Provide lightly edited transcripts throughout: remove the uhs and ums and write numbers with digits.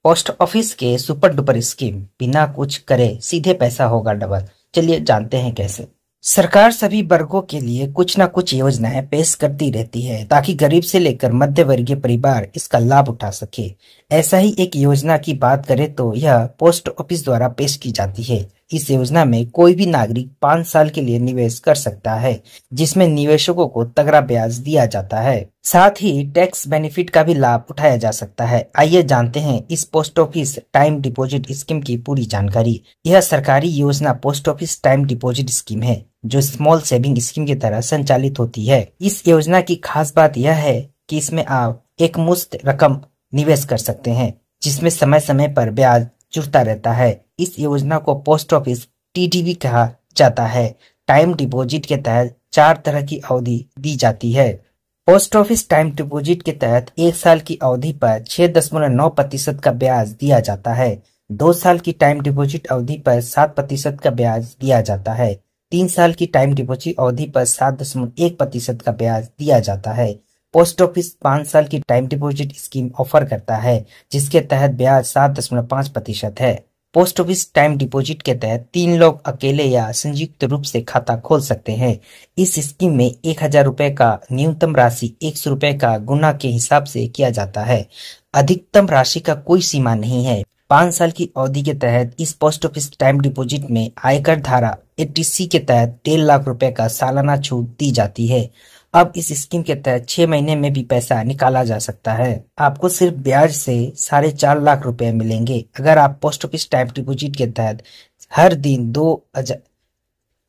Post office के super duper scheme बिना कुछ करे सीधे पैसा होगा डबल। चलिए जानते हैं कैसे। सरकार सभी वर्गों के लिए कुछ ना कुछ योजनाएं पेश करती रहती है ताकि गरीब से लेकर मध्य वर्गीय परिवार इसका लाभ उठा सके। ऐसा ही एक योजना की बात करें तो यह पोस्ट ऑफिस द्वारा पेश की जाती है। इस योजना में कोई भी नागरिक 5 साल के लिए निवेश कर सकता है, जिसमें निवेशकों को तगड़ा ब्याज दिया जाता है। साथ ही टैक्स बेनिफिट का भी लाभ उठाया जा सकता है। आइए जानते हैं इस post office time deposit scheme की पूरी जानकारी। यह सरकारी योजना post office time deposit scheme है, जो स्मॉल सेविंग स्कीम की तरह संचालित होती है। इस योजना की खास बात यह है कि इसमें आप एक मुश्त रकम निवेश कर सकते हैं, जिसमें समय समय पर ब्याज जुड़ता रहता है। इस योजना को पोस्ट ऑफिस टीडीबी कहा जाता है। टाइम डिपॉजिट के तहत 4 तरह की अवधि दी जाती है। पोस्ट ऑफिस टाइम डिपॉजिट के तहत 1 साल की अवधि पर 6.9% का ब्याज दिया जाता है। 2 साल की टाइम डिपॉजिट अवधि पर 7% का ब्याज दिया जाता है। 3 साल की टाइम डिपॉजिट अवधि पर 7.1% का ब्याज दिया जाता है। पोस्ट ऑफिस 5 साल की टाइम डिपॉजिट स्कीम ऑफर करता है, जिसके तहत ब्याज 7.5% है। पोस्ट ऑफिस टाइम डिपॉजिट के तहत 3 लोग अकेले या संयुक्त रूप से खाता खोल सकते हैं। इस स्कीम में 1000 रुपए का न्यूनतम राशि 100 रुपए का गुना के हिसाब से किया जाता है। अधिकतम राशि का कोई सीमा नहीं है। 5 साल की अवधि के तहत इस पोस्ट ऑफिस टाइम डिपॉजिट में आयकर धारा 80C के तहत 1.5 लाख रुपए का सालाना छूट दी जाती है। अब इस स्कीम के तहत 6 महीने में भी पैसा निकाला जा सकता है। आपको सिर्फ ब्याज से 4.5 लाख रुपए मिलेंगे। अगर आप पोस्ट ऑफिस टाइम डिपॉजिट के तहत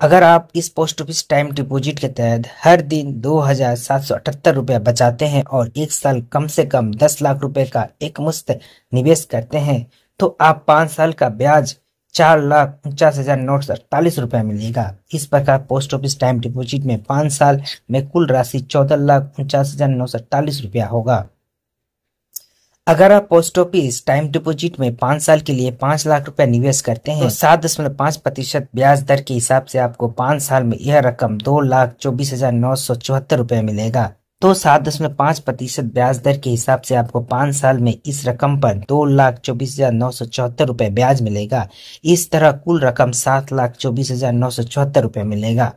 अगर आप इस पोस्ट ऑफिस टाइम डिपॉजिट के तहत हर दिन 2,778 रुपए बचाते हैं और 1 साल कम से कम 10 लाख रुपए का एक मुश्त निवेश करते हैं, तो आप 5 साल का ब्याज 4,49,948 रुपए मिलेगा। इस प्रकार पोस्ट ऑफिस टाइम डिपॉजिट में 5 साल में कुल राशि 14,49,948 रुपया होगा। अगर आप पोस्ट ऑफिस टाइम डिपॉजिट में 5 साल के लिए 5 लाख रुपए निवेश करते हैं, तो 7.5% ब्याज दर के हिसाब से आपको 5 साल में यह रकम 2,24,974 रुपए मिलेगा। तो 7.5% ब्याज दर के हिसाब से आपको 5 साल में इस रकम पर 2,24,974 रुपए ब्याज मिलेगा। इस तरह कुल रकम 7,24,974 रुपए मिलेगा।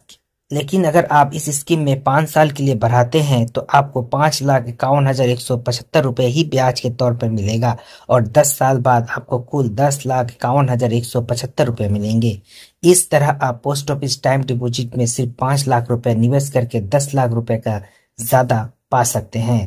लेकिन अगर आप इस स्कीम में 5 साल के लिए बढ़ाते हैं तो आपको 5,51,175 रुपए ही ब्याज के तौर पर मिलेगा और 10 साल बाद आपको कुल 10,51,175 रुपए मिलेंगे। इस तरह आप पोस्ट ऑफिस टाइम डिपॉजिट में सिर्फ 5 लाख रुपए निवेश करके 10 लाख रुपए का ज्यादा पा सकते हैं।